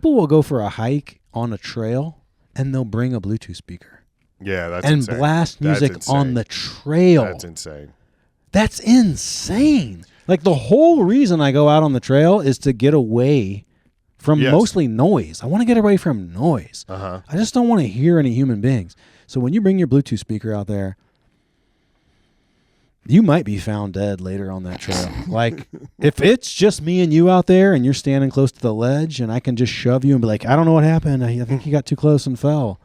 people will go for a hike on a trail and they'll bring a Bluetooth speaker. Yeah, that's and insane. Blast music on the trail. That's insane. That's insane. Like the whole reason I go out on the trail is to get away from mostly noise. I want to get away from noise. I just don't want to hear any human beings. So when you bring your Bluetooth speaker out there, you might be found dead later on that trail. Like, if it's just me and you out there and you're standing close to the ledge and I can just shove you and be like, I don't know what happened. I think he got too close and fell.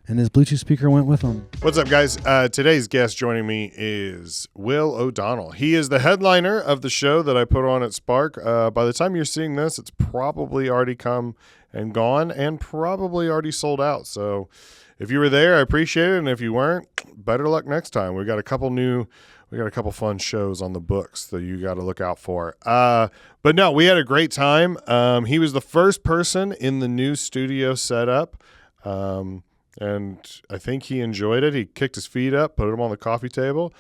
And his Bluetooth speaker went with him. What's up, guys? Today's guest joining me is Will O'Donnell. He is the headliner of the show that I put on at Spark. By the time you're seeing this, it's probably already come and gone and probably already sold out. So if you were there, I appreciate it. And if you weren't, better luck next time. We got a couple fun shows on the books that you got to look out for. But no, we had a great time. He was the first person in the new studio setup. And I think he enjoyed it. He kicked his feet up, put them on the coffee table.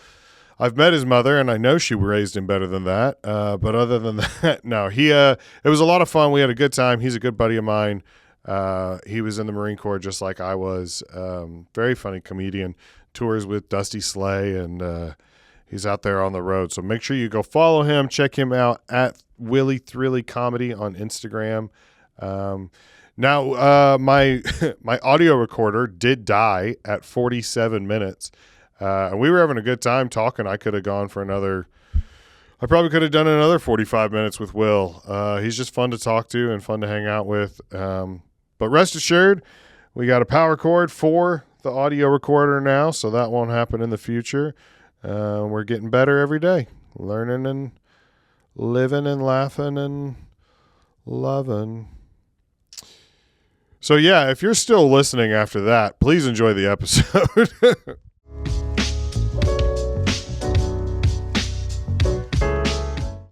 I've met his mother, and I know she raised him better than that. But other than that, no. It was a lot of fun. We had a good time. He's a good buddy of mine. He was in the Marine Corps just like I was. Very funny comedian. Tours with Dusty Slay, and he's out there on the road. So make sure you go follow him. Check him out at Willie Thrilly Comedy on Instagram. Now, my audio recorder did die at 47 minutes. And we were having a good time talking. I could have gone for I probably could have done another 45 minutes with Will. He's just fun to talk to and fun to hang out with. But rest assured, we got a power cord for the audio recorder now, so that won't happen in the future. We're getting better every day, learning and living and laughing and loving. So yeah, if you're still listening after that, please enjoy the episode.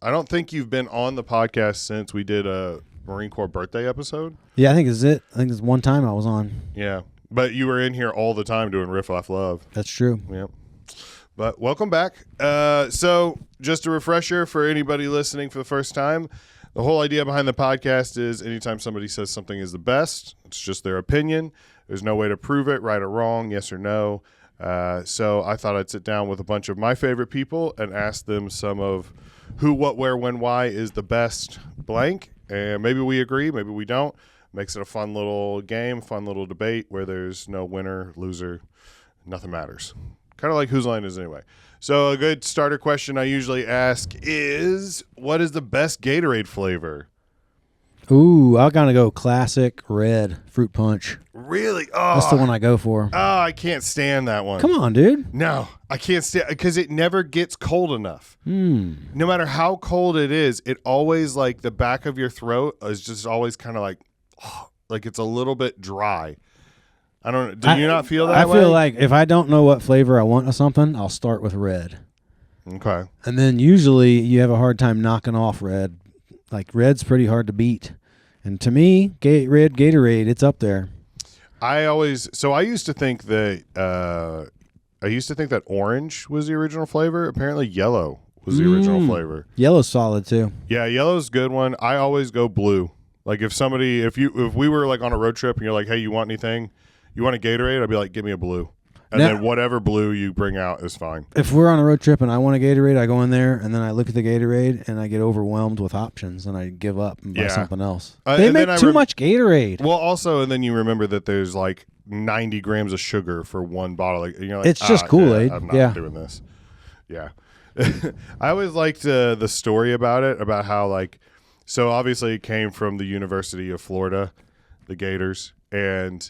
I don't think you've been on the podcast since we did a Marine Corps birthday episode. Yeah, I think it's it. I think it's one time I was on. Yeah, but you were in here all the time doing Riff Laugh Love. That's true. Yep. But welcome back. So just a refresher for anybody listening for the first time. The whole idea behind the podcast is anytime somebody says something is the best, it's just their opinion. There's no way to prove it, right or wrong, yes or no. So I thought I'd sit down with a bunch of my favorite people and ask them some of who, what, where, when, why is the best blank. And maybe we agree, maybe we don't. Makes it a fun little game, fun little debate where there's no winner, loser, nothing matters. Kind of like Whose Line Is It Anyway? So a good starter question I usually ask is, what is the best Gatorade flavor? Ooh, I'm going to go classic red fruit punch. Really? Oh, that's the one I go for. Oh, I can't stand that one. Come on, dude. No, I can't stand because it never gets cold enough. No matter how cold it is, it always, like, the back of your throat is just always kind of like it's a little bit dry. I don't. Do you not feel that way? I feel like if I don't know what flavor I want of something, I'll start with red. Okay. And then usually you have a hard time knocking off red. Like, red's pretty hard to beat. And to me, red Gatorade, it's up there. I used to think that orange was the original flavor. Apparently yellow was the original flavor. Yellow's solid too. Yeah, yellow's a good one. I always go blue. Like if we were like on a road trip and you're like, hey, you want anything? You want a Gatorade? I'd be like, give me a blue. And then whatever blue you bring out is fine. If we're on a road trip and I want a Gatorade, I go in there and then I look at the Gatorade and I get overwhelmed with options and I give up and buy something else. They make too much Gatorade. Well, also, and then you remember that there's like 90 grams of sugar for one bottle. Like, you're like, it's just Kool-Aid. I'm not doing this. Yeah. I always liked the story about it, about how so obviously it came from the University of Florida, the Gators, and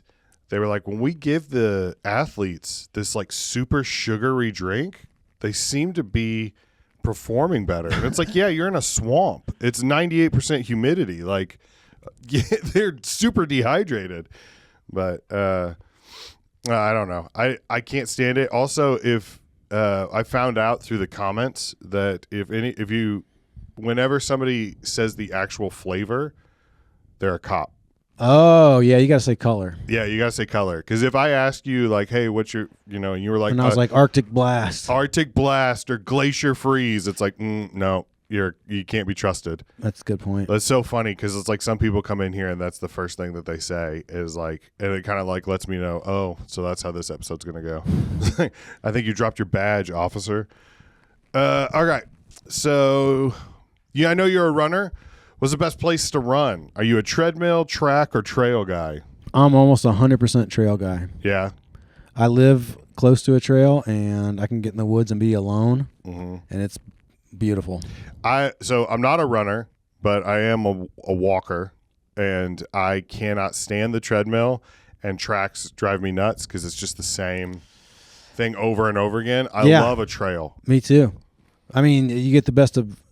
they were like, when we give the athletes this like super sugary drink, they seem to be performing better. And it's like, yeah, you're in a swamp. It's 98% humidity. Like, yeah, they're super dehydrated. But I don't know. I can't stand it. Also, if I found out through the comments that whenever somebody says the actual flavor, they're a cop. Oh, yeah, you got to say color. Yeah, you got to say color. Because if I ask you, like, hey, what's your, and you were like, and I was like, Arctic Blast. Arctic Blast or Glacier Freeze, it's like, no, you can't be trusted. That's a good point. That's so funny because it's like some people come in here and that's the first thing that they say is like, and it kind of like lets me know, oh, so that's how this episode's gonna go. I think you dropped your badge, officer. All right, so I know you're a runner. What's the best place to run? Are you a treadmill, track, or trail guy? I'm almost 100% trail guy. Yeah. I live close to a trail, and I can get in the woods and be alone, and it's beautiful. So I'm not a runner, but I am a walker, and I cannot stand the treadmill, and tracks drive me nuts because it's just the same thing over and over again. I love a trail. Me too. I mean, you get the best of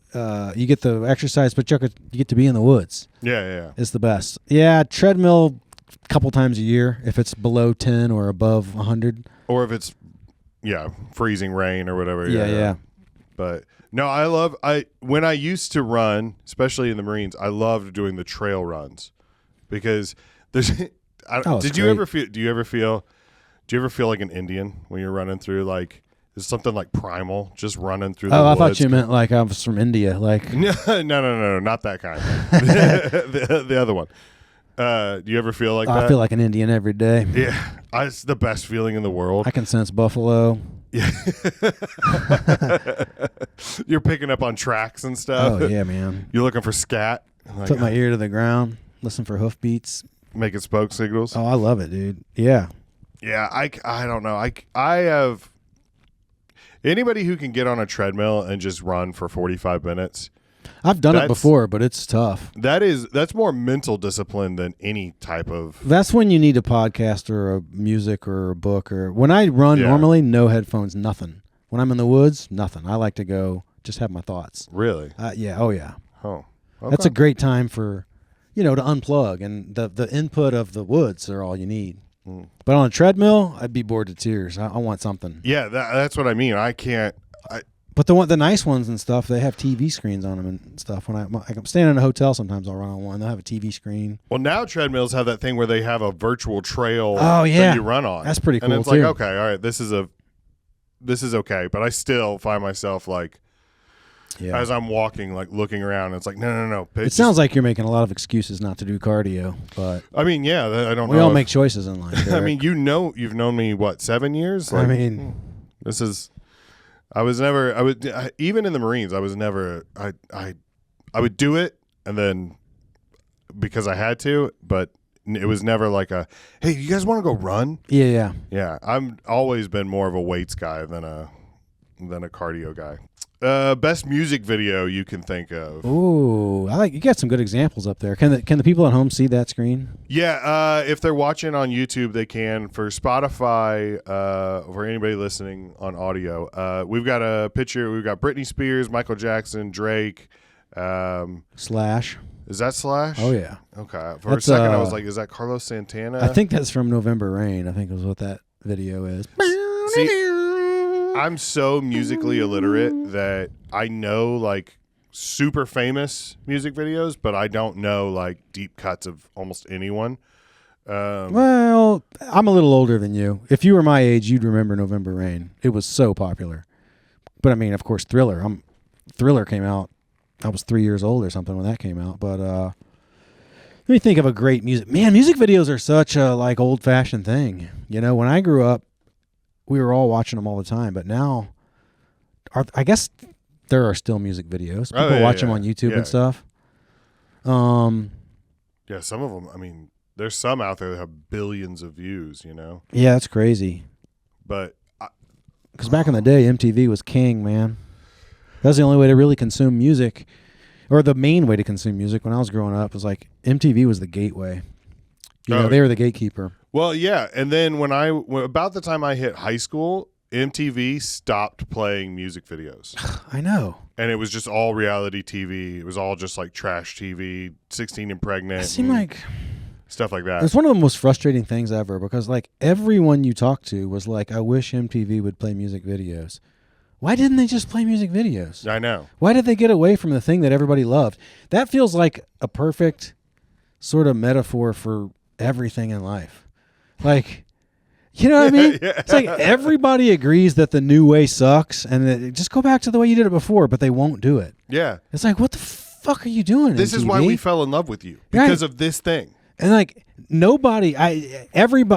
you get the exercise, but you get to be in the woods. Yeah. It's the best. Yeah, treadmill a couple times a year if it's below 10 or above 100. Or if it's, freezing rain or whatever. Yeah. But no, when I used to run, especially in the Marines, I loved doing the trail runs because there's. Do you ever feel like an Indian when you're running through like? Is something like primal, just running through the woods? I thought you meant like I was from India. Like no, not that kind. the other one. Do you ever feel like that? I feel like an Indian every day. Yeah, it's the best feeling in the world. I can sense buffalo. Yeah. You're picking up on tracks and stuff. Oh, yeah, man. You're looking for scat. Like, put my ear to the ground, listen for hoofbeats. Making smoke signals. Oh, I love it, dude. Yeah. Yeah, I don't know. I have... Anybody who can get on a treadmill and just run for 45 minutes. I've done it before, but it's tough. That's more mental discipline than any type of. That's when you need a podcast or a music or a book or when I run normally, no headphones, nothing. When I'm in the woods, nothing. I like to go just have my thoughts. Really? Yeah. Oh yeah. Oh, okay. That's a great time for, to unplug, and the input of the woods are all you need. But on a treadmill, I'd be bored to tears. I want something. Yeah, that's what I mean. I can't. But the nice ones and stuff, they have TV screens on them and stuff. When I'm staying in a hotel, sometimes I'll run on one. They'll have a TV screen. Well, now treadmills have that thing where they have a virtual trail that you run on. That's pretty cool, and it's too. like, okay, all right, this is okay. But I still find myself like, as I'm walking, like looking around, it's like, no. It sounds like you're making a lot of excuses not to do cardio, but I mean, I don't know. We all make choices in life. I mean, you've known me, what, 7 years? Like, this is... even in the Marines, I was never, I would do it and then because I had to, but it was never like hey, you guys want to go run? Yeah. Yeah. I've always been more of a weights guy than a cardio guy. Best music video you can think of. Ooh, you got some good examples up there. Can the people at home see that screen? Yeah, if they're watching on YouTube, they can. For Spotify, for anybody listening on audio, we've got a picture. We've got Britney Spears, Michael Jackson, Drake, Slash. Is that Slash? Oh yeah. Okay. For a second, I was like, is that Carlos Santana? I think that's from November Rain. I think is what that video is. See, I'm so musically illiterate that I know like super famous music videos, but I don't know like deep cuts of almost anyone. Well, I'm a little older than you. If you were my age, you'd remember November Rain. It was so popular. But I mean, of course, Thriller. Thriller came out. I was 3 years old or something when that came out. But let me think of a great music. Man, music videos are such a like old-fashioned thing. When I grew up, we were all watching them all the time, but now, I guess there are still music videos. People watch them on YouTube and stuff. Yeah, some of them. I mean, there's some out there that have billions of views. Yeah, that's crazy. But because back in the day, MTV was king, man. That was the only way to really consume music, or the main way to consume music when I was growing up. Was like MTV was the gateway. They were the gatekeeper. Well, yeah, and then about the time I hit high school, MTV stopped playing music videos. I know. And it was just all reality TV. It was all just like trash TV, 16 and Pregnant. It seemed like stuff like that. It's one of the most frustrating things ever because like everyone you talk to was like, I wish MTV would play music videos. Why didn't they just play music videos? I know. Why did they get away from the thing that everybody loved? That feels like a perfect sort of metaphor for everything in life. Like, You know what I mean? Yeah. It's like everybody agrees that the new way sucks, and just go back to the way you did it before, but they won't do it. Yeah. It's like, what the fuck are you doing? This MTV? is why we fell in love with you, because of this thing. And like everybody,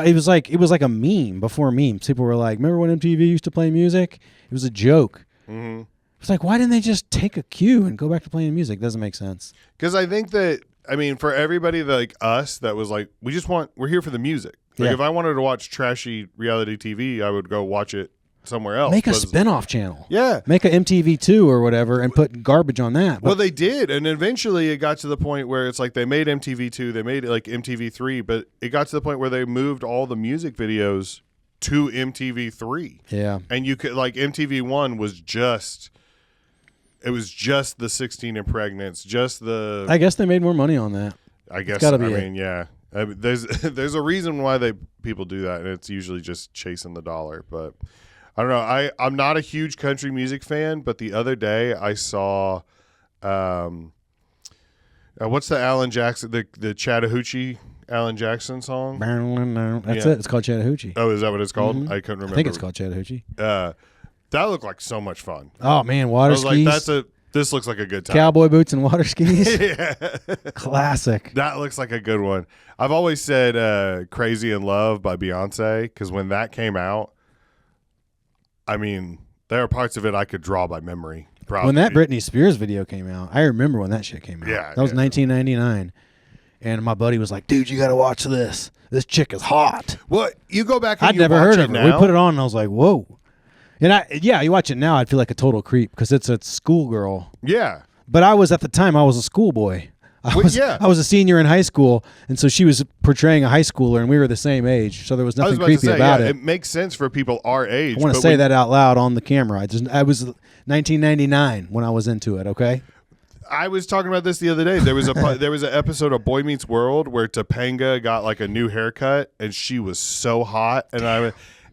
it was like a meme before memes. People were like, remember when MTV used to play music? It was a joke. Mm-hmm. It's like, why didn't they just take a cue and go back to playing music? Doesn't make sense. Because I think that, I mean, for everybody like us that was like, we're here for the music. Like if I wanted to watch trashy reality TV, I would go watch it somewhere else. Make a spinoff channel. Yeah. Make a MTV2 or whatever and put garbage on that. Well, they did. And eventually it got to the point where it's like they made MTV2, they made it like MTV3, but it got to the point where they moved all the music videos to MTV3. Yeah. And you could, like, MTV1 was just... It was just the 16 and pregnants, just the... I guess they made more money on that. I guess, gotta be I mean, yeah. I mean, there's a reason why people do that, and it's usually just chasing the dollar. But I don't know. I'm not a huge country music fan, but the other day I saw... what's the Alan Jackson, the Chattahoochee Alan Jackson song? That's it. It's called Chattahoochee. Oh, is that what it's called? Mm-hmm. I couldn't remember. I think it's called Chattahoochee. That looked like so much fun. Oh man, water I was skis. like, this looks like a good time. Cowboy boots and water skis. Yeah. Classic. That looks like a good one. I've always said Crazy in Love by Beyonce, because when that came out, I mean, there are parts of it I could draw by memory. Probably. When that Britney Spears video came out, I remember when that shit came out. Yeah. That was 1999. And my buddy was like, dude, you got to watch this. This chick is hot. Well, you go back and I'd you never watch heard it of her. now. We put it on and I was like, whoa. And you watch it now, I'd feel like a total creep because it's a schoolgirl. Yeah. But I was, at the time, I was a schoolboy. I was a senior in high school, and so she was portraying a high schooler, and we were the same age, so there was nothing creepy about it. It makes sense for people our age. I want to say that out loud on the camera. I was 1999 when I was into it, okay? I was talking about this the other day. There was an episode of Boy Meets World where Topanga got like a new haircut, and she was so hot, and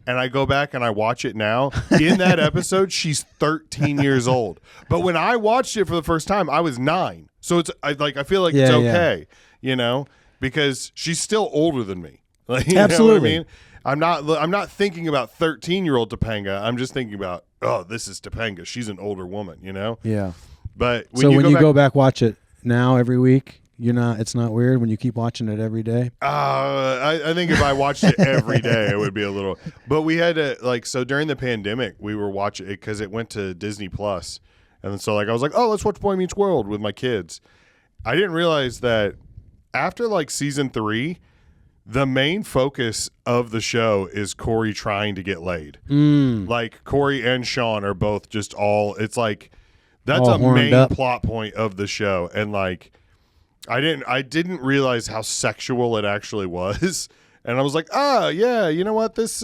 I go back and I watch it now. In that episode, she's 13 years old. But when I watched it for the first time, I was 9. So I feel like it's okay, you know, because she's still older than me. Like, you absolutely. know what I mean? I'm not thinking about 13-year-old Topanga. I'm just thinking about, oh, this is Topanga. She's an older woman, you know? Yeah. But when you go back watch it now every week, it's not weird when you keep watching it every day? I think if I watched it every day, it would be a little. But we had to, so during the pandemic, we were watching it because it went to Disney Plus. And so I was like, oh, let's watch Boy Meets World with my kids. I didn't realize that after season 3, the main focus of the show is Corey trying to get laid. Like Corey and Sean are both just it's like, that's a main plot point of the show. And I didn't realize how sexual it actually was. And I was like, yeah, you know what? This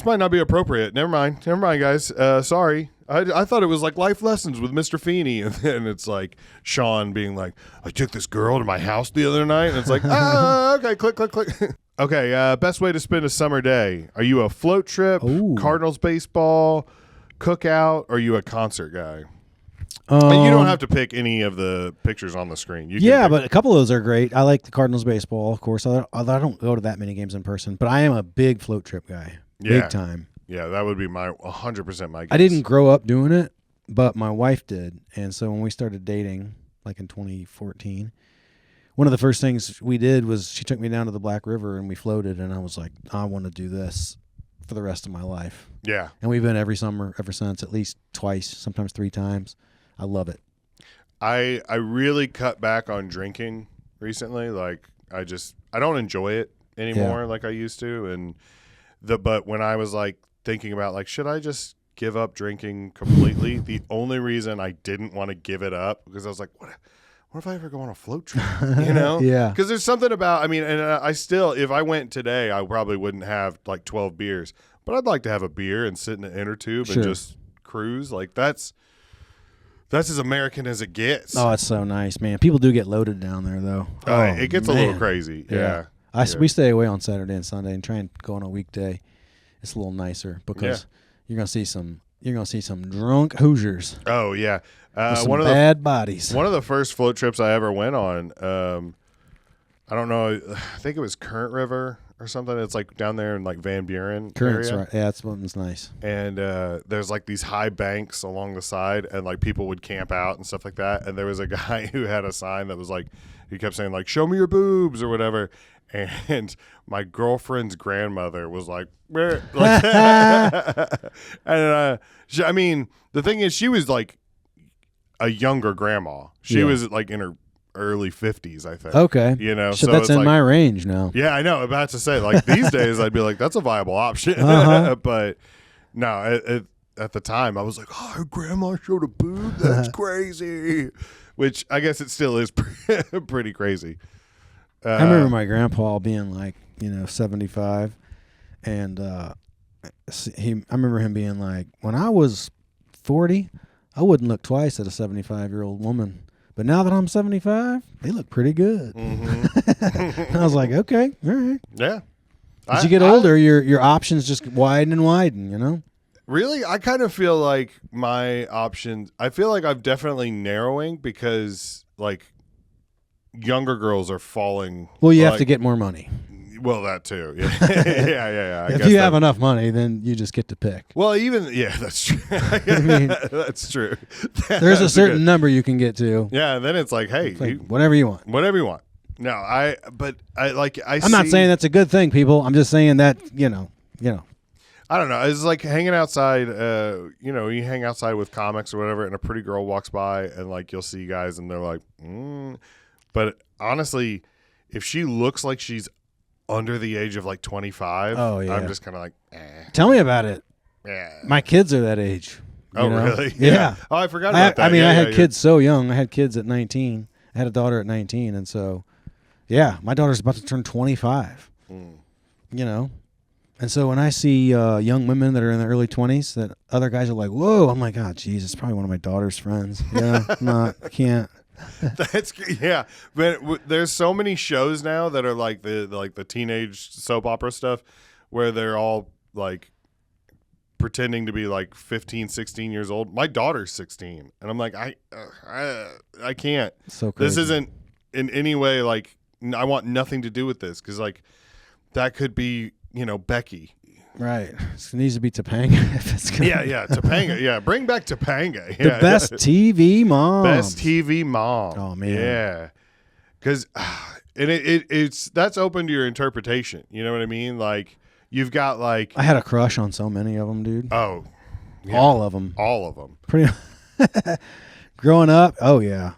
might not be appropriate. Never mind, guys. Sorry. I thought it was like life lessons with Mr. Feeney. And then it's like Sean being like, I took this girl to my house the other night. And it's like, okay, click. Okay, best way to spend a summer day. Are you a float trip, Cardinals baseball, cookout, or are you a concert guy? And you don't have to pick any of the pictures on the screen. But a couple of those are great. I like the Cardinals baseball, of course. I don't go to that many games in person, but I am a big float trip guy. Yeah. Big time. Yeah, that would be 100% my guess. I didn't grow up doing it, but my wife did. And so when we started dating, in 2014, one of the first things we did was she took me down to the Black River and we floated, and I was like, I want to do this for the rest of my life. Yeah. And we've been every summer ever since, at least twice, sometimes 3 times. I love it. I really cut back on drinking recently. I don't enjoy it anymore like I used to. But when I was thinking about should I just give up drinking completely? The only reason I didn't want to give it up because I was like, what if I ever go on a float trip? You know? Yeah. Because there's something about, and I still, if I went today, I probably wouldn't have 12 beers, but I'd like to have a beer and sit in an inner tube and just cruise. That's as American as it gets. Oh, it's so nice, man. People do get loaded down there, though. It gets a little crazy. Yeah. We stay away on Saturday and Sunday and try and go on a weekday. It's a little nicer because you're gonna see some drunk Hoosiers. Oh yeah, one of bad bodies. One of the first float trips I ever went on. I don't know. I think it was Current River or something. It's like down there in like Van Buren Currents, area. right? Yeah, that's one's nice. And there's like these high banks along the side, and like people would camp out and stuff like that. And there was a guy who had a sign that was like, he kept saying like, "Show me your boobs" or whatever. And my girlfriend's grandmother was like, "Where?" Like and I mean, the thing is, she was like a younger grandma. She was like in her early 50s, I think. Okay. You know, so so that's it's in like, my range now. Yeah, I know. About to say, like these days, I'd be like, that's a viable option. But no, at the time, I was like, oh, her grandma showed a boob. That's crazy. Which I guess it still is pretty crazy. I remember my grandpa being like, 75, and I remember him being like, when I was 40, I wouldn't look twice at a 75-year-old woman. But now that I'm 75, they look pretty good. Mm-hmm. I was like, okay, all right. Yeah. As you get older, your options just widen and widen, Really? I kind of feel like my options, I feel like I'm definitely narrowing because, like, younger girls are falling. Well, you have to get more money. Well, that too. Yeah. yeah. If you have enough money, then you just get to pick. Well, that's true. I mean, that's true. There's a certain number you can get to. Yeah, and then it's like, hey, whatever you want. Whatever you want. No, I'm not saying that's a good thing, people. I'm just saying that, I don't know. It's like hanging outside, you hang outside with comics or whatever, and a pretty girl walks by, and like you'll see guys, and they're like, But honestly, if she looks like she's under the age of like 25, I'm just kind of like, Tell me about it. Yeah. My kids are that age. Really? Yeah. Oh, I forgot about that. I mean, I had kids so young. I had kids at 19. I had a daughter at 19, and so, yeah, my daughter's about to turn 25. And so when I see young women that are in their early 20s, that other guys are like, whoa, I'm like, oh, geez, it's probably one of my daughter's friends. Yeah, I can't. That's but there's so many shows now that are like the teenage soap opera stuff where they're all like pretending to be like 15, 16 years old. My daughter's 16, and I'm like, I can't. So crazy. This isn't in any way like I want nothing to do with this because like that could be Becky. Right. It needs to be Topanga. If it's yeah, Topanga. Yeah, bring back Topanga. The best TV mom. Best TV mom. Oh man. Yeah. Because and it's that's open to your interpretation. You know what I mean? Like you've got like I had a crush on so many of them, dude. Oh. Yeah. All of them. All of them. Pretty. Growing up, oh yeah.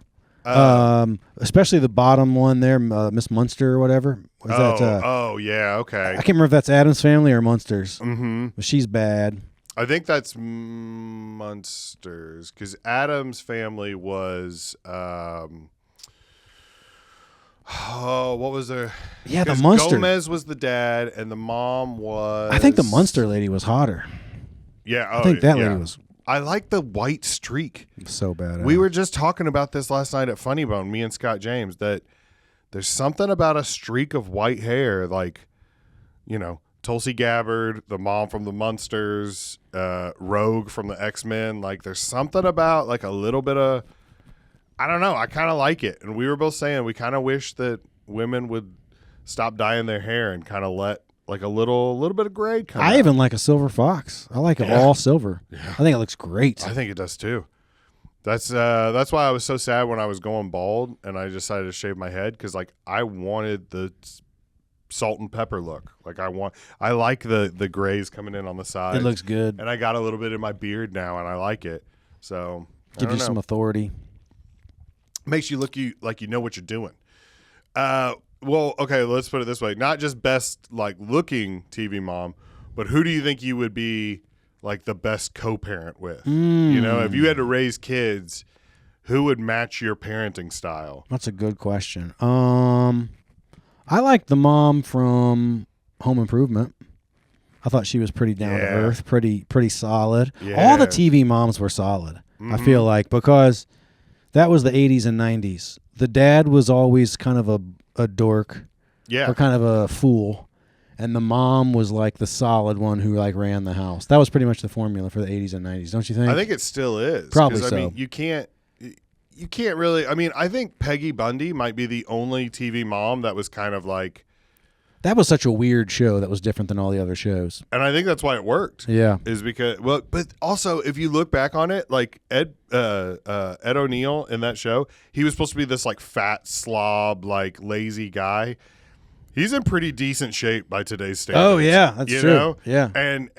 Especially the bottom one there, Miss Munster or whatever. Yeah, okay. I can't remember if that's Addams Family or Munsters. Mm-hmm. But she's bad. I think that's Munsters because Addams Family was. What was there? Yeah, the Munster. Gomez was the dad, and the mom was. I think the Munster lady was hotter. Yeah, I think that lady was. I like the white streak. So bad. We were just talking about this last night at Funny Bone, me and Scott James, that there's something about a streak of white hair, like, Tulsi Gabbard, the mom from the Munsters, Rogue from the X-Men. Like, there's something about, like, a little bit of, I don't know, I kind of like it. And we were both saying we kind of wish that women would stop dyeing their hair and kind of let, like, a little bit of gray come out. even like a silver fox. I like it all silver. Yeah. I think it looks great. I think it does, too. That's why I was so sad when I was going bald and I decided to shave my head because like I wanted the salt and pepper look. Like I like the grays coming in on the side. It looks good. And I got a little bit in my beard now and I like it. So gives you some authority. Makes you look like you know what you're doing. Well, okay, let's put it this way. Not just best like looking TV mom, but who do you think you would be like the best co-parent with? If you had to raise kids, who would match your parenting style? That's a good question. I like the mom from Home Improvement. I thought she was pretty down to earth, pretty solid. Yeah. All the TV moms were solid. Mm-hmm. I feel like because that was the 80s and 90s. The dad was always kind of a dork, or kind of a fool. And the mom was like the solid one who like ran the house. That was pretty much the formula for the 80s and 90s, don't you think? I think it still is. Probably so. I mean, you can't really. I mean, I think Peggy Bundy might be the only TV mom that was kind of like That was such a weird show that was different than all the other shows. And I think that's why it worked. Yeah. Is because, well, but also if you look back on it, like Ed O'Neill in that show, he was supposed to be this like fat slob, like lazy guy. He's in pretty decent shape by today's standards. Oh yeah, that's true. Know? Yeah. And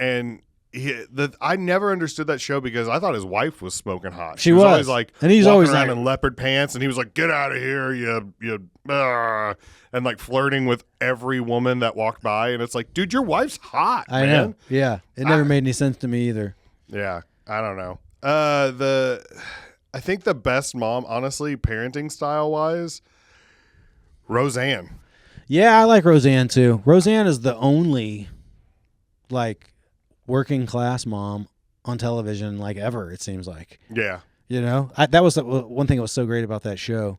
I never understood that show because I thought his wife was smoking hot. She was always like, and he's walking always around like, in leopard pants, and he was like, "Get out of here, you and like flirting with every woman that walked by, and it's like, dude, your wife's hot. I know. Yeah, it never made any sense to me either. Yeah, I don't know. I think the best mom, honestly, parenting style wise, Roseanne. Yeah, I like Roseanne too. Roseanne is the only like working class mom on television like ever. It seems like. Yeah. You know, that was one thing that was so great about that show.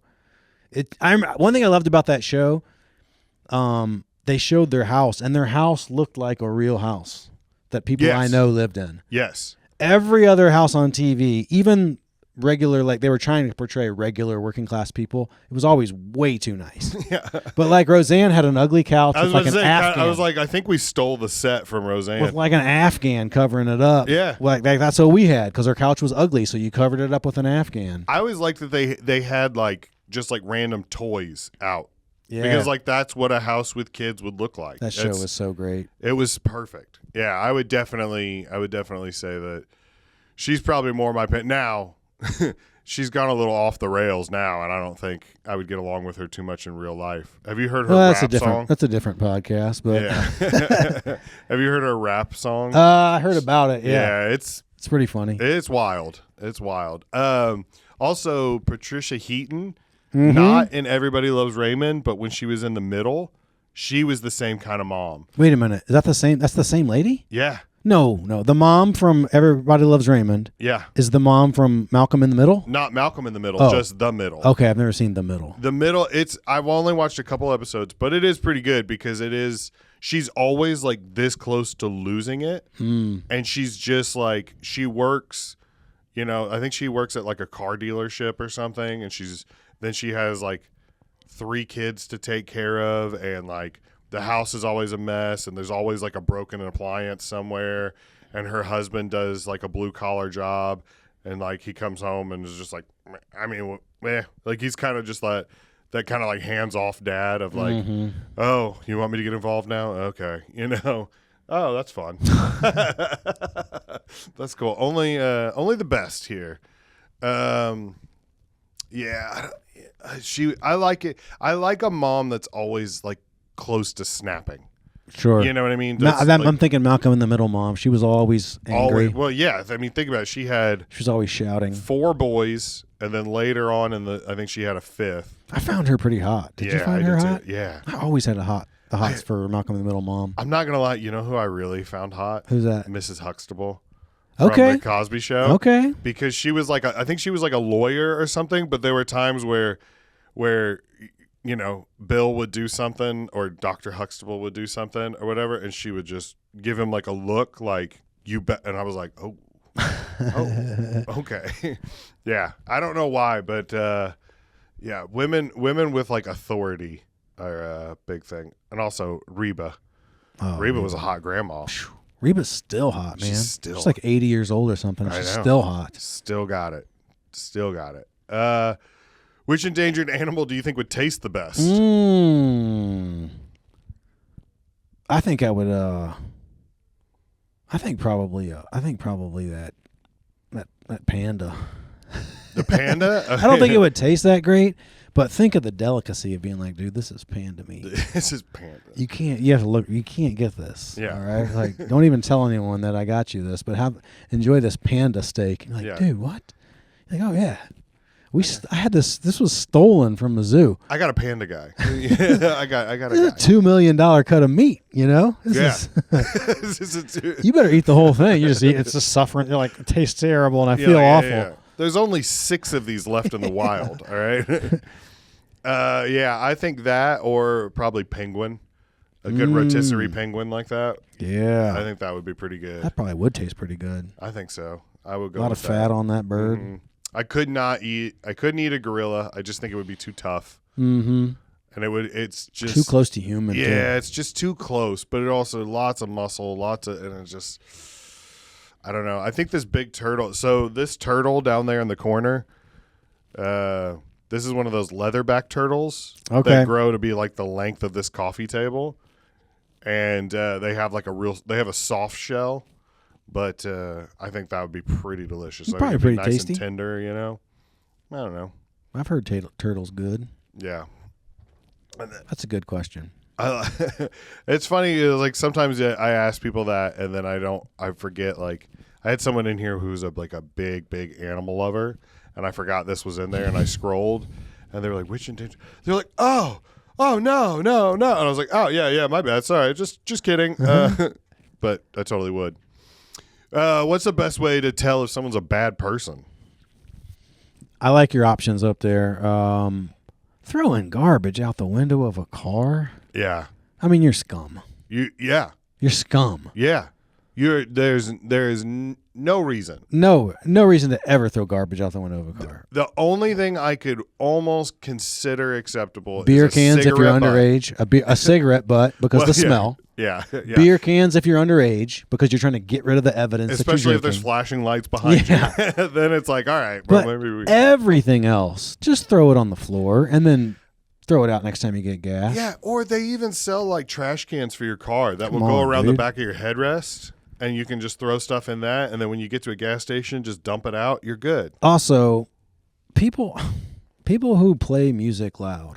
One thing I loved about that show, they showed their house, and their house looked like a real house that people I know lived in. Yes. Every other house on TV, even regular, like they were trying to portray regular working class people, it was always way too nice. Yeah. But like Roseanne had an ugly couch with like an Afghan. I was like, I think we stole the set from Roseanne. With like an Afghan covering it up. Yeah. Like that's what we had because our couch was ugly, so you covered it up with an Afghan. I always liked that they had like just like random toys out. Yeah. Because like that's what a house with kids would look like. That show was so great. It was perfect. Yeah, I would definitely say that she's probably more my pet now. She's gone a little off the rails now, and I don't think I would get along with her too much in real life. Have you heard her rap song? That's a different podcast, but yeah. Have you heard her rap song? I heard about it. Yeah, it's pretty funny. It's wild. It's wild. Also, Patricia Heaton, not in Everybody Loves Raymond, but when she was in The Middle, she was the same kind of mom. Wait a minute, is that the same? That's the same lady? Yeah. No. The mom from Everybody Loves Raymond. Yeah. Is the mom from Malcolm in the Middle? Not Malcolm in the Middle, just The Middle. Okay, I've never seen The Middle. The Middle, I've only watched a couple episodes, but it is pretty good because she's always like this close to losing it. And she's just like, she works, I think she works at like a car dealership or something. And then she has like 3 kids to take care of, and like, the house is always a mess, and there's always like a broken appliance somewhere, and her husband does like a blue collar job, and like he comes home and is just like, I mean, like he's kind of just like that kind of like hands off dad of like, oh, you want me to get involved now? Okay, oh, that's fun. That's cool. Only the best here. Yeah, I like it. I like a mom that's always like close to snapping. Sure. You know what I mean? I'm thinking Malcolm in the Middle mom. She was always angry. Well, yeah. I mean, think about it. She was always shouting. 4 boys, and then later on I think she had a 5th. I found her pretty hot. Did you find her hot? Too. Yeah. I always had the hots for Malcolm in the Middle mom. I'm not going to lie. You know who I really found hot? Who's that? Mrs. Huxtable. Okay. From the Cosby Show. Okay. Because she was like, I think she was like a lawyer or something, but there were times where Bill would do something or Dr. Huxtable would do something or whatever, and she would just give him like a look like, you bet. And I was like, oh, okay. Yeah. I don't know why, but yeah, women with like authority are a big thing. And also Reba. Reba was a hot grandma. Reba's still hot, man. She's like 80 years old or something. She's still hot. Still got it. Which endangered animal do you think would taste the best? I think I would. I think probably that panda. The panda? I don't think it would taste that great, but think of the delicacy of being like, dude, this is panda meat. This is panda. You have to look. You can't get this. Yeah. All right. Like, don't even tell anyone that I got you this, but enjoy this panda steak. You're like, dude, what? You're like, oh yeah. I had this. This was stolen from the zoo. I got a panda guy. I got a guy. $2 million cut of meat. You know. You better eat the whole thing. You just eat. It's just suffering. You're like, it tastes terrible, and I feel awful. Yeah. There's only 6 of these left in the wild. All right. Yeah, I think that, or probably penguin. A good rotisserie penguin like that. Yeah. I think that would be pretty good. That probably would taste pretty good. I think so. I would go. A lot of fat on that bird. I couldn't eat a gorilla. I just think it would be too tough. And it's just too close to human. Yeah, too. it's just too close, but it also lots of muscle, and it's just, I don't know. I think this big turtle. So this turtle down there in the corner, this is one of those leatherback turtles that grow to be like the length of this coffee table, and they have a soft shell, but I think that would be pretty delicious. It's probably pretty nice tasty and tender. I don't know. I've heard turtles good. Yeah. That's a good question. It's funny. Like sometimes I ask people that, and then I forget. Like I had someone in here who's a big animal lover, and I forgot this was in there, and I scrolled, and they were like, "Which intention?" They're like, "Oh, no," and I was like, "Oh yeah, my bad. Sorry, just kidding." But I totally would. What's the best way to tell if someone's a bad person? I like your options up there. Throwing garbage out the window of a car. Yeah. I mean, you're scum. Yeah. You're scum. Yeah. There's no reason. No reason to ever throw garbage out the window of a car. The only thing I could almost consider acceptable beer is cans if you're underage, a cigarette butt because the smell. Yeah. Beer cans if you're underage because you're trying to get rid of the evidence. Especially if there's flashing lights behind you. Then it's like, all right. Well, but maybe everything else, just throw it on the floor and then throw it out next time you get gas. Yeah, or they even sell like trash cans for your car that will go around the back of your headrest, and you can just throw stuff in that, and then when you get to a gas station, just dump it out. You're good. Also, people who play music loud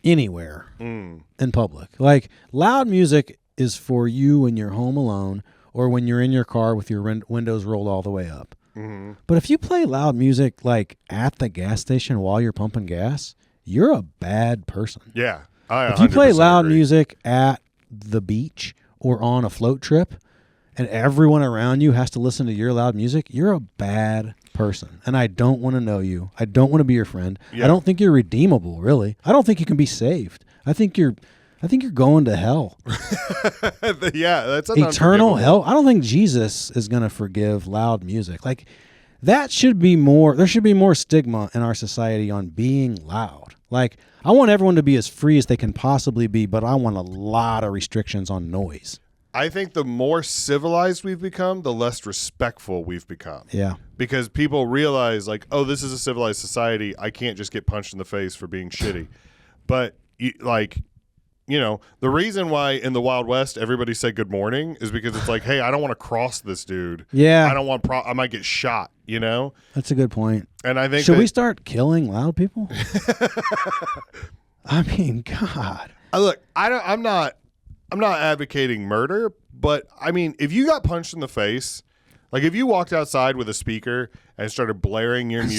anywhere in public. Like loud music is for you when you're home alone or when you're in your car with your windows rolled all the way up. Mm-hmm. But if you play loud music like at the gas station while you're pumping gas, you're a bad person. Yeah. If you play loud music at the beach or on a float trip and everyone around you has to listen to your loud music, you're a bad person. And I don't want to know you. I don't want to be your friend. Yeah. I don't think you're redeemable, really. I don't think you can be saved. I think you're going to hell. Yeah, that's eternal hell. I don't think Jesus is going to forgive loud music. Like that should be more. There should be more stigma in our society on being loud. Like I want everyone to be as free as they can possibly be, but I want a lot of restrictions on noise. I think the more civilized we've become, the less respectful we've become. Yeah. Because people realize like, oh, this is a civilized society. I can't just get punched in the face for being shitty. But the reason why in the Wild West everybody said good morning is because it's like, hey, I don't want to cross this dude. Yeah. I don't want I might get shot, That's a good point. And I think should we start killing loud people? I mean, God. Look, I'm not advocating murder, but I mean, if you got punched in the face, like if you walked outside with a speaker and started blaring your music,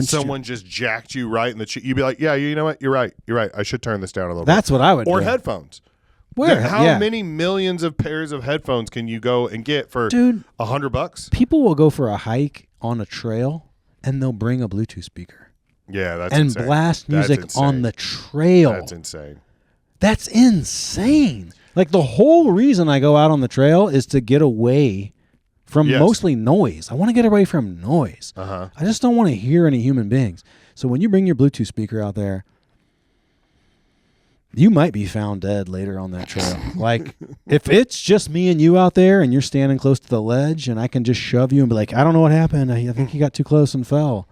someone just jacked you right in the cheek, you'd be like, yeah, you know what? You're right. I should turn this down a little bit. That's what I would do. Or headphones. How many millions of pairs of headphones can you go and get for $100? People will go for a hike on a trail and they'll bring a Bluetooth speaker. Yeah, that's and insane. Blast music on the trail. That's insane. That's insane. Like the whole reason I go out on the trail is to get away from mostly noise. I want to get away from noise. I just don't want to hear any human beings. So when you bring your Bluetooth speaker out there, you might be found dead later on that trail. Like if it's just me and you out there and you're standing close to the ledge and I can just shove you and be like, I don't know what happened. I think he got too close and fell.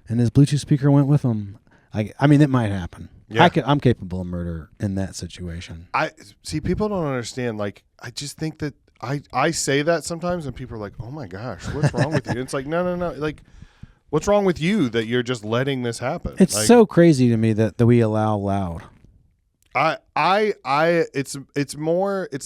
And his Bluetooth speaker went with him. I mean, it might happen. Yeah. I'm capable of murder in that situation. I see. People don't understand. Like, I just think that I say that sometimes, and people are like, "Oh my gosh, what's wrong with you?" And it's like, no. Like, what's wrong with you that you're just letting this happen? It's like, so crazy to me that we allow loud. It's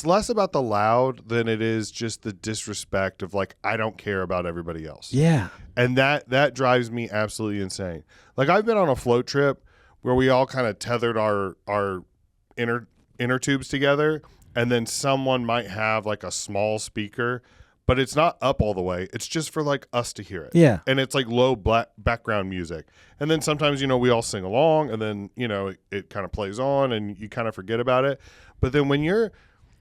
less about the loud than it is just the disrespect of like, I don't care about everybody else. Yeah. And that drives me absolutely insane. Like I've been on a float trip where we all kind of tethered our inner tubes together, and then someone might have like a small speaker, but it's not up all the way. It's just for like us to hear it. Yeah. And it's like low background music. And then sometimes, we all sing along, and then, it kind of plays on and you kind of forget about it. But then when you're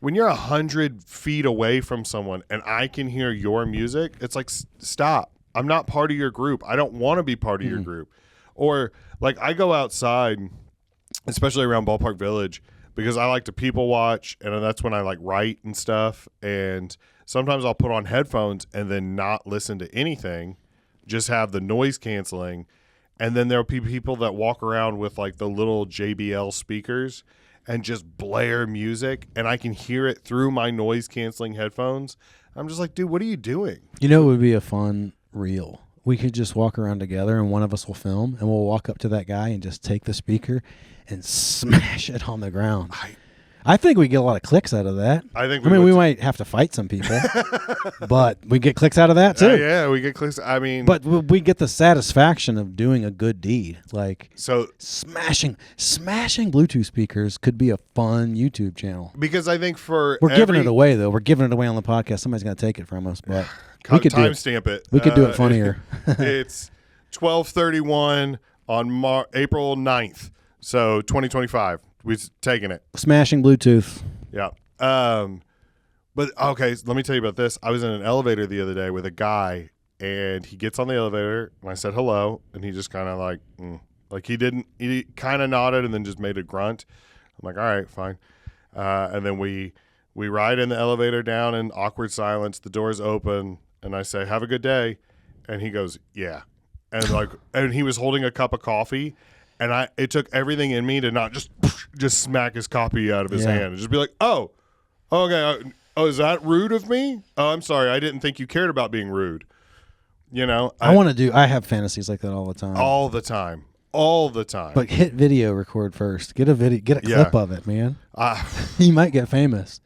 100 feet away from someone and I can hear your music, it's like, stop. I'm not part of your group. I don't want to be part of your group. Or like I go outside especially around Ballpark Village, because I like to people watch, and that's when I like write and stuff. And sometimes I'll put on headphones and then not listen to anything, just have the noise canceling. And then there'll be people that walk around with like the little JBL speakers and just blare music, and I can hear it through my noise canceling headphones. I'm just like, dude, what are you doing? You know, it would be a fun reel. We could just walk around together, and one of us will film, and we'll walk up to that guy and just take the speaker and smash it on the ground. I think we get a lot of clicks out of that. I think. We might have to fight some people, but we get clicks out of that too. Yeah, we get clicks. I mean, but we get the satisfaction of doing a good deed. Like, so smashing Bluetooth speakers could be a fun YouTube channel. Because I think we're giving it away though. We're giving it away on the podcast. Somebody's going to take it from us, but we could timestamp it. We could do it funnier. It's 12/31 on April 9th, so 2025. We're taking it. Smashing Bluetooth. Yeah. But okay, so let me tell you about this. I was in an elevator the other day with a guy, and he gets on the elevator, and I said hello, and he just kind of like he kind of nodded and then just made a grunt. I'm like, all right, fine. And then we ride in the elevator down in awkward silence. The doors open, and I say, have a good day. And he goes, yeah. And he was holding a cup of coffee, and it took everything in me to not just smack his copy out of his hand and just be like, oh, okay. Oh, is that rude of me? Oh, I'm sorry. I didn't think you cared about being rude. You know, I have fantasies like that all the time. All the time. But hit video record first. Get a clip of it, man. You might get famous.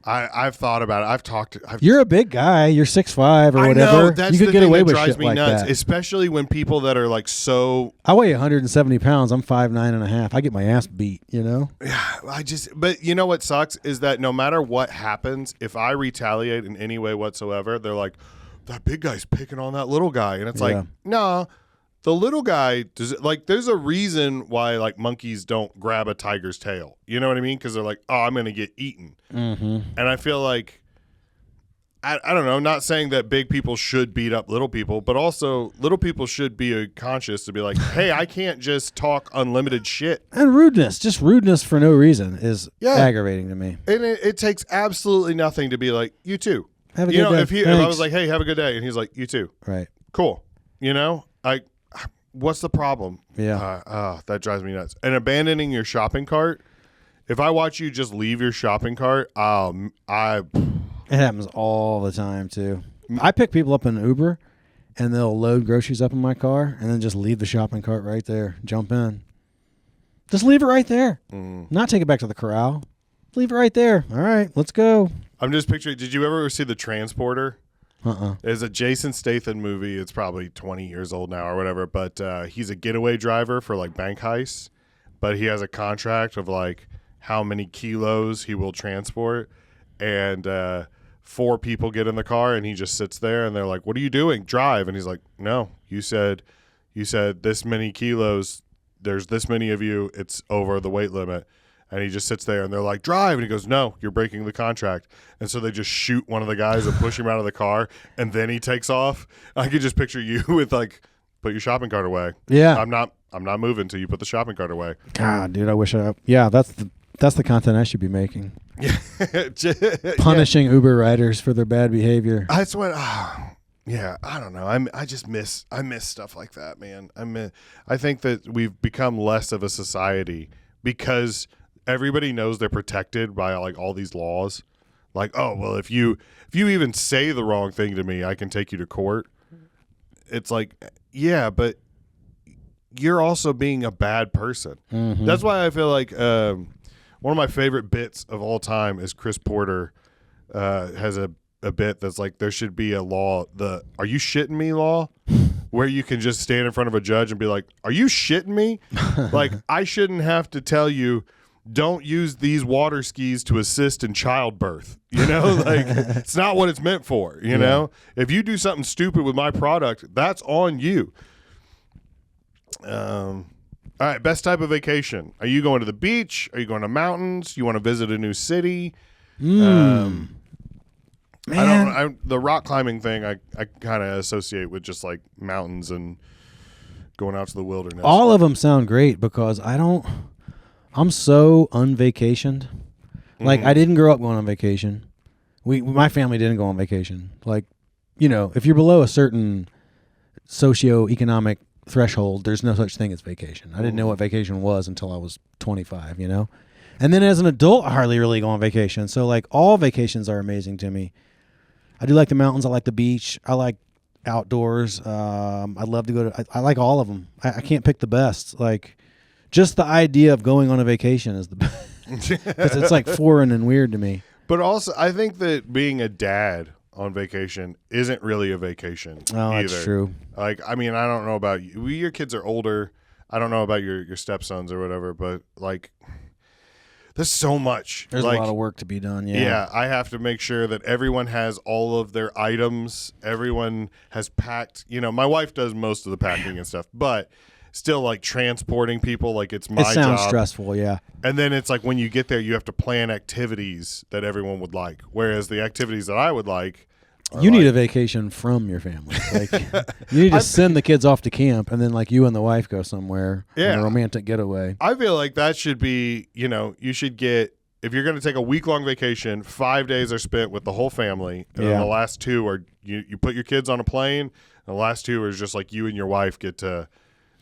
I've thought about it. You're a big guy. You're 6'5" or whatever. That's you could get away with shit like nuts, that. especially when people that are like so. I weigh 170 pounds. I'm 5'9.5". I get my ass beat. You know. Yeah, but you know what sucks is that no matter what happens, if I retaliate in any way whatsoever, they're like, that big guy's picking on that little guy, and it's like, nah. The little guy there's a reason why like monkeys don't grab a tiger's tail. You know what I mean? Because they're like, oh, I'm going to get eaten. Mm-hmm. And I feel like, I don't know, not saying that big people should beat up little people, but also little people should be conscious to be like, hey, I can't just talk unlimited shit. And just rudeness for no reason is aggravating to me. And it takes absolutely nothing to be like, you too. Have a good day. If I was like, hey, have a good day, and he's like, you too. Right. Cool. You know, what's the problem? Yeah. That drives me nuts. And abandoning your shopping cart. If I watch you just leave your shopping cart, it happens all the time too. I pick people up in an Uber, and they'll load groceries up in my car, and then just leave the shopping cart right there. Jump in. Just leave it right there. Not take it back to the corral. Leave it right there. All right, let's go. I'm just picturing. Did you ever see The Transporter? It's a Jason Statham movie. It's probably 20 years old now or whatever, but he's a getaway driver for like bank heists, but he has a contract of like how many kilos he will transport, and 4 people get in the car, and he just sits there, and they're like, what are you doing? Drive. And he's like, no, you said this many kilos, there's this many of you, it's over the weight limit. And he just sits there, and they're like, drive. And he goes, no, you're breaking the contract. And so they just shoot one of the guys and push him out of the car, and then he takes off. I could just picture you with like, put your shopping cart away. Yeah. I'm not moving until you put the shopping cart away. God, dude, I wish that's the content I should be making. Punishing Uber riders for their bad behavior. That's what yeah, I don't know. I miss stuff like that, man. I think that we've become less of a society because everybody knows they're protected by like all these laws. Like, oh, well, if you even say the wrong thing to me, I can take you to court. It's like, yeah, but you're also being a bad person. Mm-hmm. That's why I feel like one of my favorite bits of all time is Chris Porter has a bit that's like, there should be a law, the "are you shitting me" law, where you can just stand in front of a judge and be like, are you shitting me? Like, I shouldn't have to tell you, don't use these water skis to assist in childbirth. You know, like, it's not what it's meant for. You know, if you do something stupid with my product, that's on you. All right, best type of vacation. Are you going to the beach? Are you going to mountains? You want to visit a new city? Man. The rock climbing thing I kind of associate with just like mountains and going out to the wilderness. All of them sound great because I don't I'm so unvacationed. Like, I didn't grow up going on vacation. My family didn't go on vacation. Like, if you're below a certain socioeconomic threshold, there's no such thing as vacation. I didn't know what vacation was until I was 25, And then as an adult, I hardly really go on vacation. So, like, all vacations are amazing to me. I do like the mountains. I like the beach. I like outdoors. I'd love to go to, I like all of them. I can't pick the best. Like, just the idea of going on a vacation is the best. Because it's like foreign and weird to me. But also, I think that being a dad on vacation isn't really a vacation either. That's true. Like, I mean, I don't know about you. Your kids are older. I don't know about your stepsons or whatever, but like, there's so much. There's a lot of work to be done. Yeah, I have to make sure that everyone has all of their items. Everyone has packed. My wife does most of the packing and stuff, but still, like, transporting people, like, it's my job. It sounds stressful, yeah. And then it's like when you get there, you have to plan activities that everyone would like. Whereas the activities that I would like, you need a vacation from your family. Like, you need to send the kids off to camp, and then, like, you and the wife go somewhere on a romantic getaway. I feel like that should be, you should get, if you're going to take a week-long vacation, 5 days are spent with the whole family, and then the last 2 are, you put your kids on a plane, and the last 2 is just like you and your wife get to,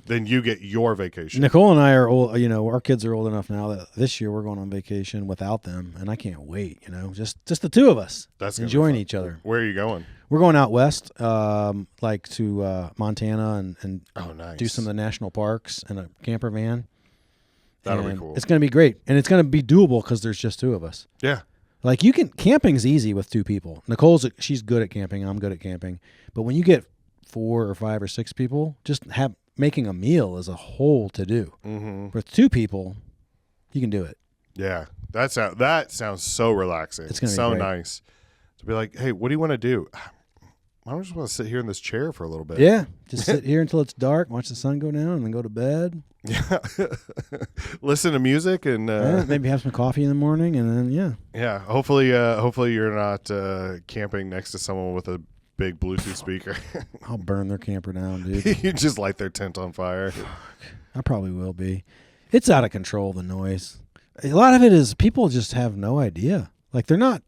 then you get your vacation. Nicole and I are old, our kids are old enough now that this year we're going on vacation without them, and I can't wait, just the two of us. That's enjoying each other. Where are you going? We're going out west, like to Montana and nice. Do some of the national parks in a camper van. That'll be cool. It's going to be great, and it's going to be doable because there's just 2 of us. Yeah. Like, camping's easy with 2 people. She's good at camping, I'm good at camping. But when you get 4 or 5 or 6 people, making a meal is a whole to do. Mm-hmm. With 2 people, you can do it. Yeah, that sounds so relaxing. It's gonna be so great. nice to be like, hey, what do you want to do? I just want to sit here in this chair for a little bit. Yeah, just sit here until it's dark, watch the sun go down, and then go to bed. Yeah, listen to music and maybe have some coffee in the morning, and then yeah. Hopefully you're not camping next to someone with a big Bluetooth speaker. I'll burn their camper down, dude. You just light their tent on fire. I probably will be. It's out of control, the noise. A lot of it is people just have no idea. Like, they're not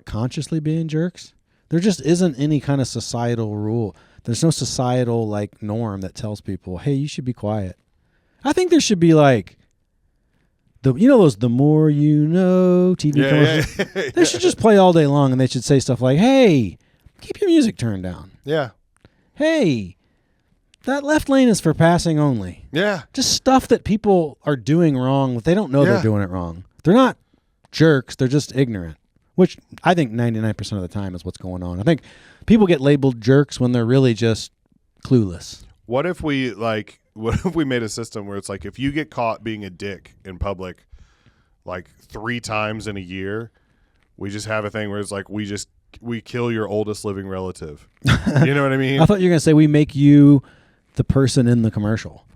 consciously being jerks. There just isn't any kind of societal rule. There's no societal, like, norm that tells people, hey, you should be quiet. I think there should be, like, those the more you know TV commercials. Yeah. They should just play all day long, and they should say stuff like, hey, keep your music turned down. Yeah. Hey, that left lane is for passing only. Yeah. Just stuff that people are doing wrong, but they don't know they're doing it wrong. They're not jerks. They're just ignorant, which I think 99% of the time is what's going on. I think people get labeled jerks when they're really just clueless. What if we made a system where it's like, if you get caught being a dick in public like 3 times in a year, we just have a thing where it's like, we kill your oldest living relative. You know what I mean? I thought you were going to say we make you the person in the commercial.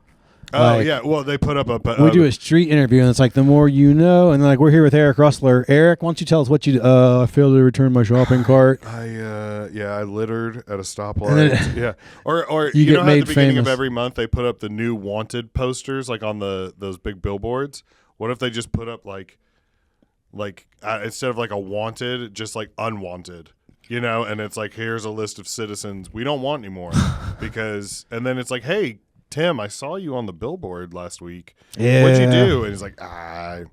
Oh, yeah. Well, they put up we do a street interview, and it's like, the more you know. And they're like, we're here with Eric Russler. Eric, why don't you tell us what you do? I failed to return my shopping cart. I littered at a stoplight. Yeah. Or you know how at the beginning of every month they put up the new wanted posters, like on those big billboards? What if they just put up like instead of like a wanted, just like unwanted, and it's like, here's a list of citizens we don't want anymore because, and then it's like, hey, Tim, I saw you on the billboard last week. Yeah. What'd you do? And he's like, I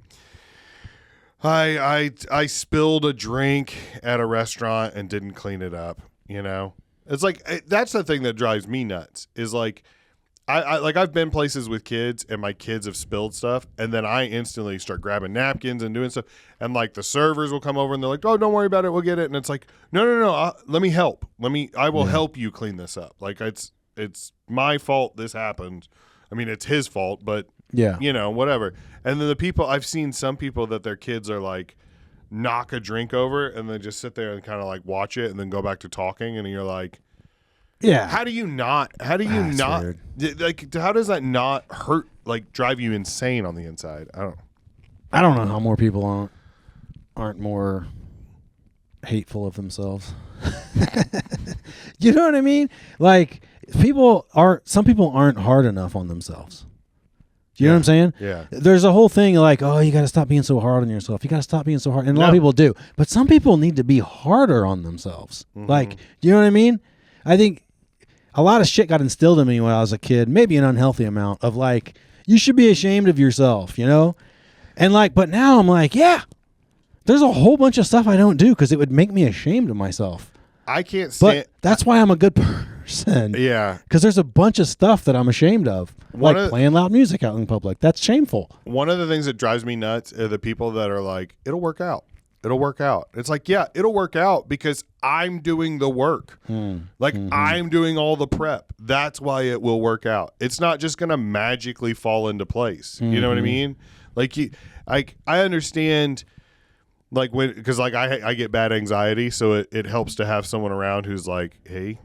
spilled a drink at a restaurant and didn't clean it up. It's like, that's the thing that drives me nuts is like, I've been places with kids and my kids have spilled stuff, and then I instantly start grabbing napkins and doing stuff, and like the servers will come over and they're like, oh, don't worry about it, we'll get it. And it's like, no, let me help. I will help you clean this up. Like, it's my fault this happened. I mean, it's his fault, but whatever. And then I've seen some people that their kids are like, knock a drink over and then just sit there and kind of like watch it and then go back to talking, and you're like, yeah. How do you not? Weird. Like, how does that not hurt? Like, drive you insane on the inside? I don't know how more people aren't more hateful of themselves. You know what I mean? Like, some people aren't hard enough on themselves. Do you know what I'm saying? Yeah. There's a whole thing like, oh, you got to stop being so hard on yourself. You got to stop being so hard. And a lot of people do. But some people need to be harder on themselves. Like, do you know what I mean? I think a lot of shit got instilled in me when I was a kid, maybe an unhealthy amount of like, you should be ashamed of yourself, you know? And like, but now I'm like, yeah, there's a whole bunch of stuff I don't do because it would make me ashamed of myself. I can't stand. But that's why I'm a good person. Yeah. Because there's a bunch of stuff that I'm ashamed of. Like playing loud music out in public. That's shameful. One of the things that drives me nuts are the people that are like, it'll work out. It'll work out. It's like, yeah, it'll work out because I'm doing the work. I'm doing all the prep. That's why it will work out. It's not just going to magically fall into place. You know what I mean? Like, I understand, like, because like I get bad anxiety, so it helps to have someone around who's like, hey,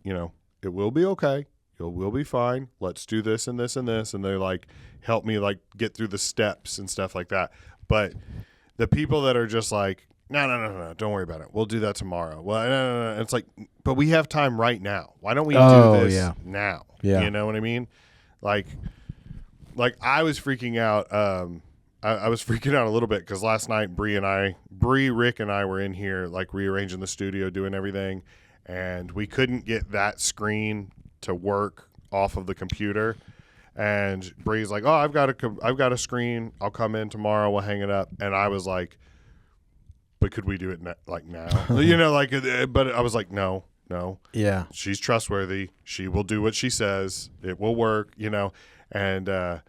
you know, it will be okay. We'll be fine. Let's do this and this and this. And they like help me like get through the steps and stuff like that. But the people that are just like, no, don't worry about it. We'll do that tomorrow. Well, no. It's like, but we have time right now. Why don't we do this now? Yeah. You know what I mean? Like I was freaking out. I was freaking out a little bit because last night Rick and I were in here like rearranging the studio, doing everything, and we couldn't get that screen to work off of the computer. And Bree's like, oh, I've got a screen. I'll come in tomorrow. We'll hang it up. And I was like, but could we do it like now? You know, like, but I was like, no. Yeah. She's trustworthy. She will do what she says. It will work, you know. And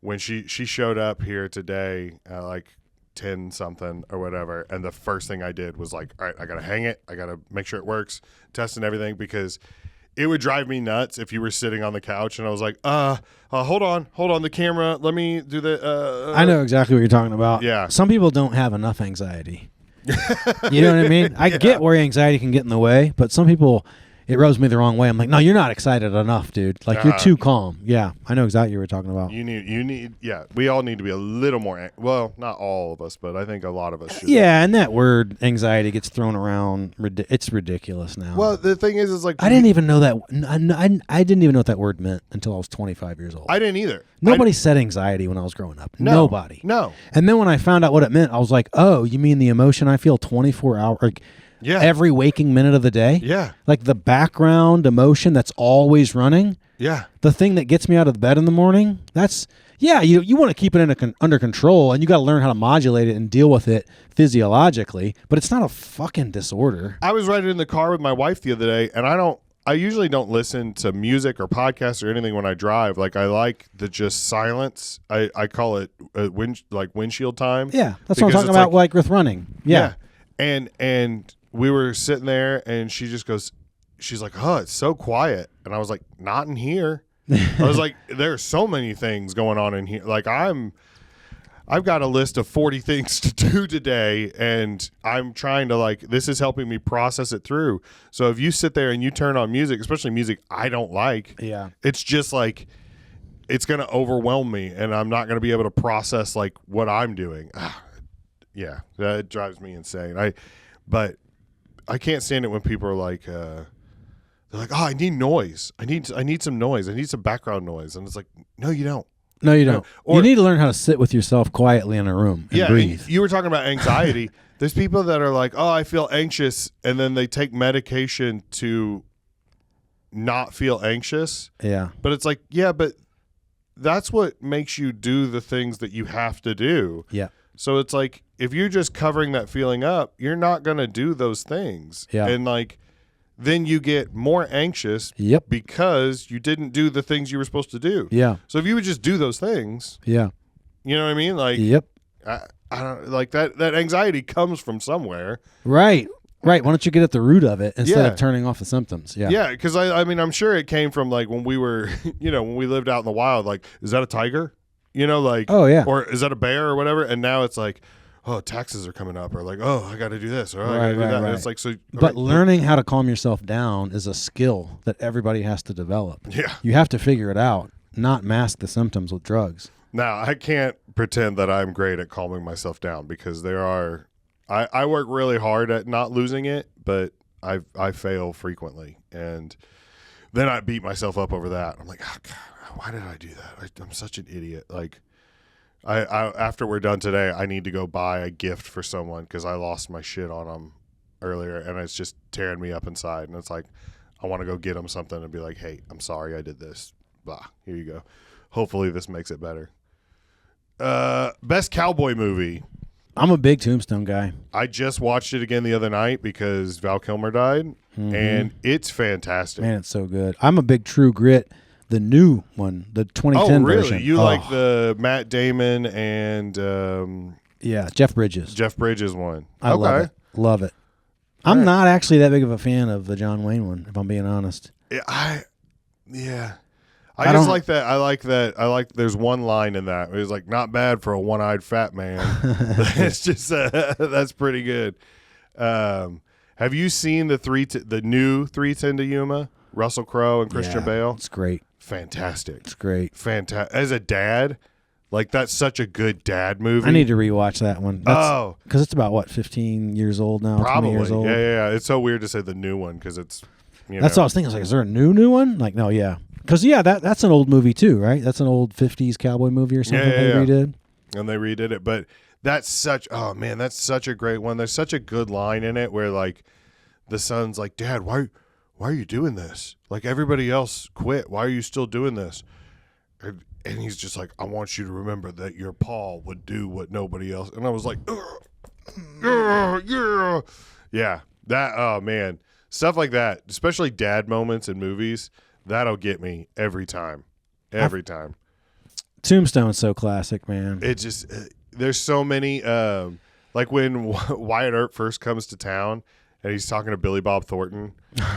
when she showed up here today, like 10 something or whatever, and the first thing I did was like, all right, I got to hang it. I got to make sure it works, testing everything, because it would drive me nuts if you were sitting on the couch and I was like, hold on the camera. Let me do the. I know exactly what you're talking about. Yeah. Some people don't have enough anxiety. You know what I mean? I get where anxiety can get in the way, but some people, it rubs me the wrong way. I'm like, no, you're not excited enough, dude. Like, you're too calm. Yeah, I know exactly what you were talking about. You need, we all need to be a little more, well, not all of us, but I think a lot of us should. Yeah, and that word anxiety gets thrown around. It's ridiculous now. Well, the thing is like, I didn't even know that. I didn't even know what that word meant until I was 25 years old. I didn't either. Nobody said anxiety when I was growing up. No, Nobody. No. And then when I found out what it meant, I was like, oh, you mean the emotion I feel 24 hours, like, yeah, every waking minute of the day? Yeah. Like the background emotion that's always running? Yeah. The thing that gets me out of bed in the morning? That's, yeah, you want to keep it under control, and you got to learn how to modulate it and deal with it physiologically, but it's not a fucking disorder. I was riding in the car with my wife the other day, and I usually don't listen to music or podcasts or anything when I drive. Like, I like the just silence. I call it windshield time. Yeah, that's what I'm talking about, like with running. Yeah. And we were sitting there, and she just goes, she's like, oh, it's so quiet. And I was like, not in here. I was like, there's so many things going on in here. Like, I've got a list of 40 things to do today, and I'm trying to, like, this is helping me process it through. So if you sit there and you turn on music, especially music I don't like, it's just like, it's going to overwhelm me, and I'm not going to be able to process, like, what I'm doing. Yeah, that drives me insane. But I can't stand it when people are like, they're like, oh, I need noise. I need some noise. I need some background noise. And it's like, no, you don't. No, you don't. Or, you need to learn how to sit with yourself quietly in a room and breathe. And you were talking about anxiety. There's people that are like, oh, I feel anxious, and then they take medication to not feel anxious. Yeah. But it's like, yeah, but that's what makes you do the things that you have to do. Yeah. So it's like, if you're just covering that feeling up, you're not going to do those things. Yeah. And like, then you get more anxious because you didn't do the things you were supposed to do. Yeah. So if you would just do those things, you know what I mean? Like, I don't like that anxiety comes from somewhere. Right. Why don't you get at the root of it instead of turning off the symptoms? Yeah. Yeah. Cause I mean, I'm sure it came from like when we were, when we lived out in the wild, like, is that a tiger? Like, oh yeah. Or is that a bear or whatever? And now it's like, oh, taxes are coming up, or like, oh, I got to do this, or I got to do that. And it's like, so. But learning how to calm yourself down is a skill that everybody has to develop. Yeah. You have to figure it out, not mask the symptoms with drugs. Now, I can't pretend that I'm great at calming myself down, because I work really hard at not losing it, but I fail frequently. And then I beat myself up over that. I'm like, oh, God, why did I do that? I'm such an idiot. Like, I after we're done today, I need to go buy a gift for someone because I lost my shit on them earlier, and it's just tearing me up inside. And it's like, I want to go get them something and be like, hey, I'm sorry I did this. Blah, here you go. Hopefully this makes it better. Best cowboy movie. I'm a big Tombstone guy. I just watched it again the other night because Val Kilmer died, and it's fantastic. Man, it's so good. I'm a big True Grit, the new one, the 2010 version. Oh, really? You like the Matt Damon and Jeff Bridges. Jeff Bridges one. I love it. Love it. I'm not actually that big of a fan of the John Wayne one, if I'm being honest. I just like that. I like there's one line in that. It was like, not bad for a one-eyed fat man. It's just that's pretty good. Have you seen the new 3:10 to Yuma? Russell Crowe and Christian Bale? It's great. Fantastic. It's great. Fantastic. As a dad, like, that's such a good dad movie. I need to rewatch that one. Because it's about, what, 15 years old now? Probably. 20 years old? Yeah. It's so weird to say the new one because it's, That's what I was thinking. I was like, is there a new one? Like, no, yeah. Because, that's an old movie, too, right? That's an old 50s cowboy movie or something they redid. And they redid it. But that's such a great one. There's such a good line in it where, like, the son's like, Dad, why are you doing this? Like, everybody else quit. Why are you still doing this? And he's just like, I want you to remember that your Paul would do what nobody else. And I was like, yeah. That, oh, man. Stuff like that, especially dad moments in movies, that'll get me every time. Every time. Tombstone's so classic, man. It just, there's so many, like when Wyatt Earp first comes to town, and he's talking to Billy Bob Thornton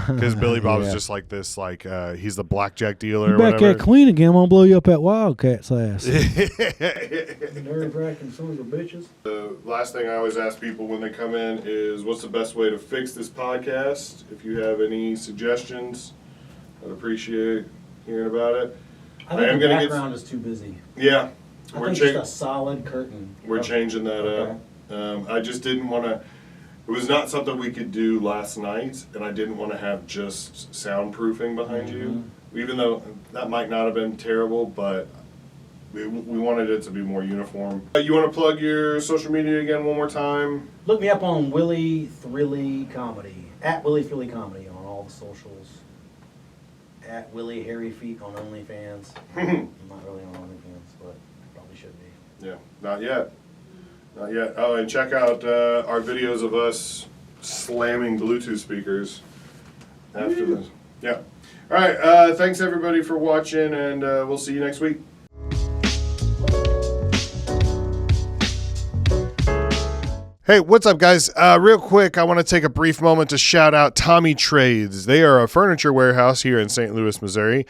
because Billy Bob's just like this, like he's the blackjack dealer. Back at Queen again, I'm gonna blow you up at Wildcat's ass. Nerve-wracking sons of bitches. The last thing I always ask people when they come in is, what's the best way to fix this podcast? If you have any suggestions, I'd appreciate hearing about it. I think the background is too busy. Yeah, I think just a solid curtain. We're changing that up. I just didn't want to. It was not something we could do last night, and I didn't want to have just soundproofing behind you, even though that might not have been terrible, but we wanted it to be more uniform. You want to plug your social media again one more time? Look me up on Willie Thrilly Comedy, at Willie Thrilly Comedy on all the socials, at Willie Hairy Feet on OnlyFans. I'm not really on OnlyFans, but probably should be. Yeah, not yet. Not yet. Oh, and check out our videos of us slamming Bluetooth speakers after this. Yeah. All right. Thanks, everybody, for watching, and we'll see you next week. Hey, what's up, guys? Real quick, I want to take a brief moment to shout out Tommy Trades. They are a furniture warehouse here in St. Louis, Missouri.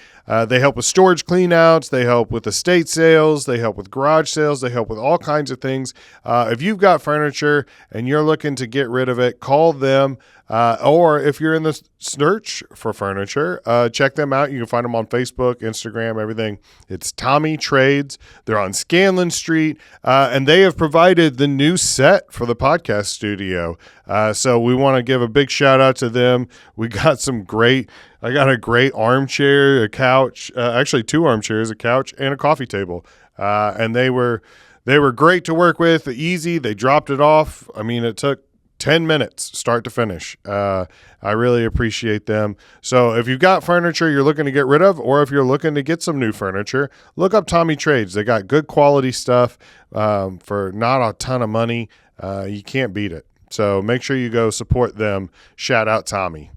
They help with storage cleanouts. They help with estate sales. They help with garage sales. They help with all kinds of things. If you've got furniture and you're looking to get rid of it, call them. Or if you're in the search for furniture, check them out. You can find them on Facebook, Instagram, everything. It's Tommy Trades. They're on Scanlon Street, and they have provided the new set for the podcast studio. So we want to give a big shout out to them. We got I got a great armchair, a couch, actually 2 armchairs, a couch, and a coffee table. And they were great to work with, easy. They dropped it off. I mean, it took 10 minutes start to finish. I really appreciate them. So if you've got furniture you're looking to get rid of, or if you're looking to get some new furniture, look up Tommy Trades. They got good quality stuff for not a ton of money. You can't beat it. So make sure you go support them. Shout out Tommy.